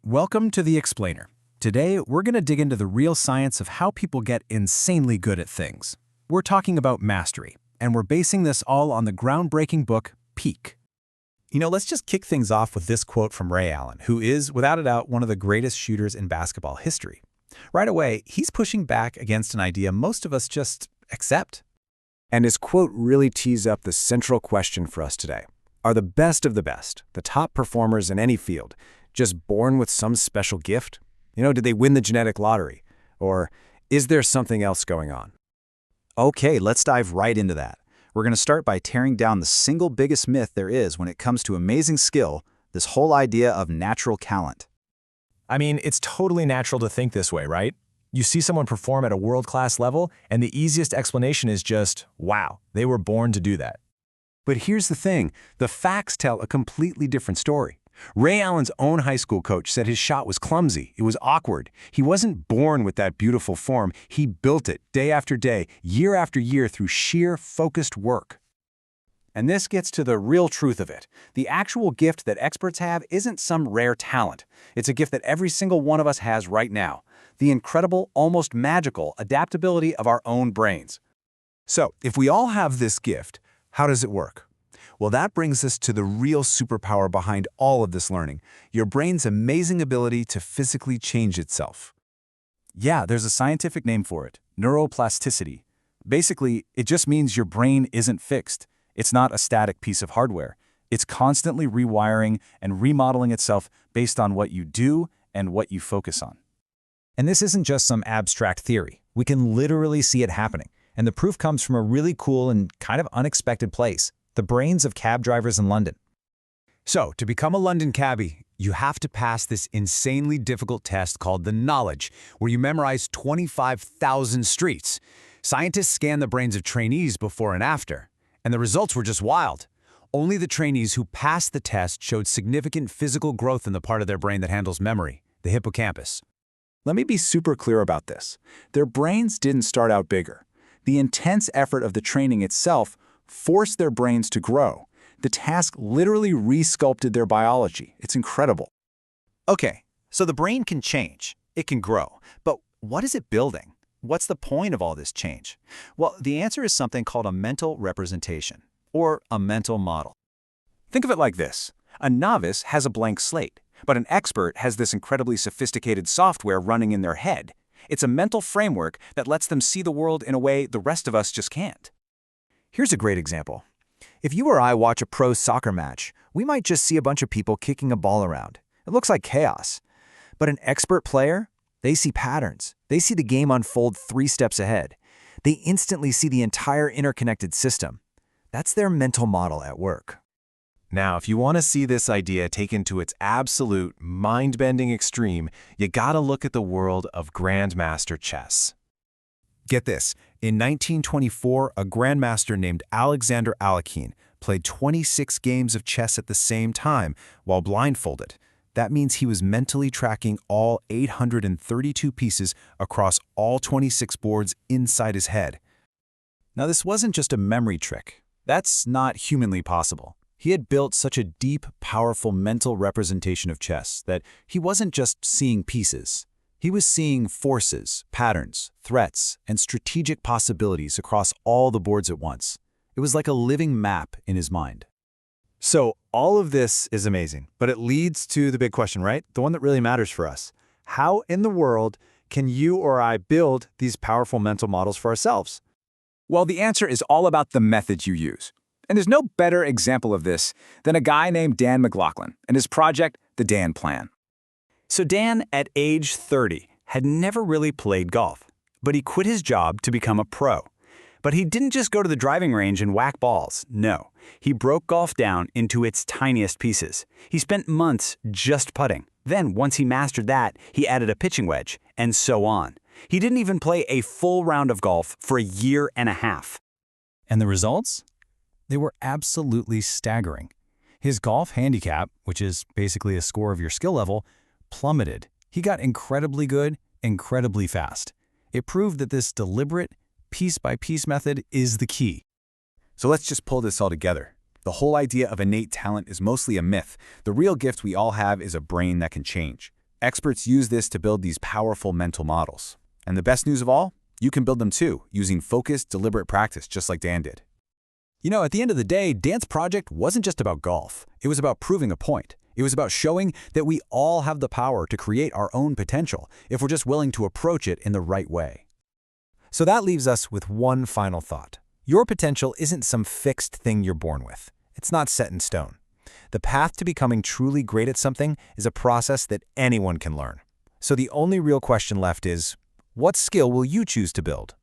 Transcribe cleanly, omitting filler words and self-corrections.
Welcome to The Explainer. Today, we're going to dig into the real science of how people get insanely good at things. We're talking about mastery, and we're basing this all on the groundbreaking book, Peak. Let's just kick things off with this quote from Ray Allen, who is, without a doubt, one of the greatest shooters in basketball history. Right away, he's pushing back against an idea most of us just accept. And his quote really tees up the central question for us today. Are the best of the best, the top performers in any field, just born with some special gift? Did they win the genetic lottery? Or is there something else going on? Okay, let's dive right into that. We're going to start by tearing down the single biggest myth there is when it comes to amazing skill, this whole idea of natural talent. I mean, it's totally natural to think this way, right? You see someone perform at a world-class level, and the easiest explanation is just, wow, they were born to do that. But here's the thing, the facts tell a completely different story. Ray Allen's own high school coach said his shot was clumsy, it was awkward. He wasn't born with that beautiful form, he built it day after day, year after year through sheer focused work. And this gets to the real truth of it. The actual gift that experts have isn't some rare talent. It's a gift that every single one of us has right now. The incredible, almost magical adaptability of our own brains. So, if we all have this gift, how does it work? Well, that brings us to the real superpower behind all of this learning, your brain's amazing ability to physically change itself. Yeah, there's a scientific name for it, neuroplasticity. Basically, it just means your brain isn't fixed. It's not a static piece of hardware. It's constantly rewiring and remodeling itself based on what you do and what you focus on. And this isn't just some abstract theory. We can literally see it happening. And the proof comes from a really cool and kind of unexpected place, the brains of cab drivers in London. So, to become a London cabbie, you have to pass this insanely difficult test called the Knowledge, where you memorize 25,000 streets. Scientists scanned the brains of trainees before and after, and the results were just wild. Only the trainees who passed the test showed significant physical growth in the part of their brain that handles memory, the hippocampus. Let me be super clear about this. Their brains didn't start out bigger. The intense effort of the training itself forced their brains to grow. The task literally re-sculpted their biology. It's incredible. Okay, so the brain can change, it can grow, but what is it building? What's the point of all this change? Well, the answer is something called a mental representation, or a mental model. Think of it like this. A novice has a blank slate, but an expert has this incredibly sophisticated software running in their head. It's a mental framework that lets them see the world in a way the rest of us just can't. Here's a great example. If you or I watch a pro soccer match, we might just see a bunch of people kicking a ball around. It looks like chaos. But an expert player, they see patterns. They see the game unfold 3 steps ahead. They instantly see the entire interconnected system. That's their mental model at work. Now, if you want to see this idea taken to its absolute, mind-bending extreme, you gotta look at the world of Grandmaster chess. Get this, in 1924, a grandmaster named Alexander Alekhine played 26 games of chess at the same time while blindfolded. That means he was mentally tracking all 832 pieces across all 26 boards inside his head. Now, this wasn't just a memory trick. That's not humanly possible. He had built such a deep, powerful mental representation of chess that he wasn't just seeing pieces. He was seeing forces, patterns, threats, and strategic possibilities across all the boards at once. It was like a living map in his mind. So, all of this is amazing, but it leads to the big question, right? The one that really matters for us. How in the world can you or I build these powerful mental models for ourselves? Well, the answer is all about the methods you use. And there's no better example of this than a guy named Dan McLaughlin and his project, the Dan Plan. So Dan, at age 30, had never really played golf, but he quit his job to become a pro. But he didn't just go to the driving range and whack balls. No, he broke golf down into its tiniest pieces. He spent months just putting. Then, once he mastered that, he added a pitching wedge, and so on. He didn't even play a full round of golf for a year and a half. And the results? They were absolutely staggering. His golf handicap, which is basically a score of your skill level, plummeted. He got incredibly good, incredibly fast. It proved that this deliberate, piece-by-piece method is the key. So let's just pull this all together. The whole idea of innate talent is mostly a myth. The real gift we all have is a brain that can change. Experts use this to build these powerful mental models. And the best news of all, you can build them too, using focused, deliberate practice, just like Dan did. You know, at the end of the day, Dan's project wasn't just about golf. It was about proving a point. It was about showing that we all have the power to create our own potential if we're just willing to approach it in the right way. So that leaves us with one final thought. Your potential isn't some fixed thing you're born with. It's not set in stone. The path to becoming truly great at something is a process that anyone can learn. So the only real question left is, what skill will you choose to build?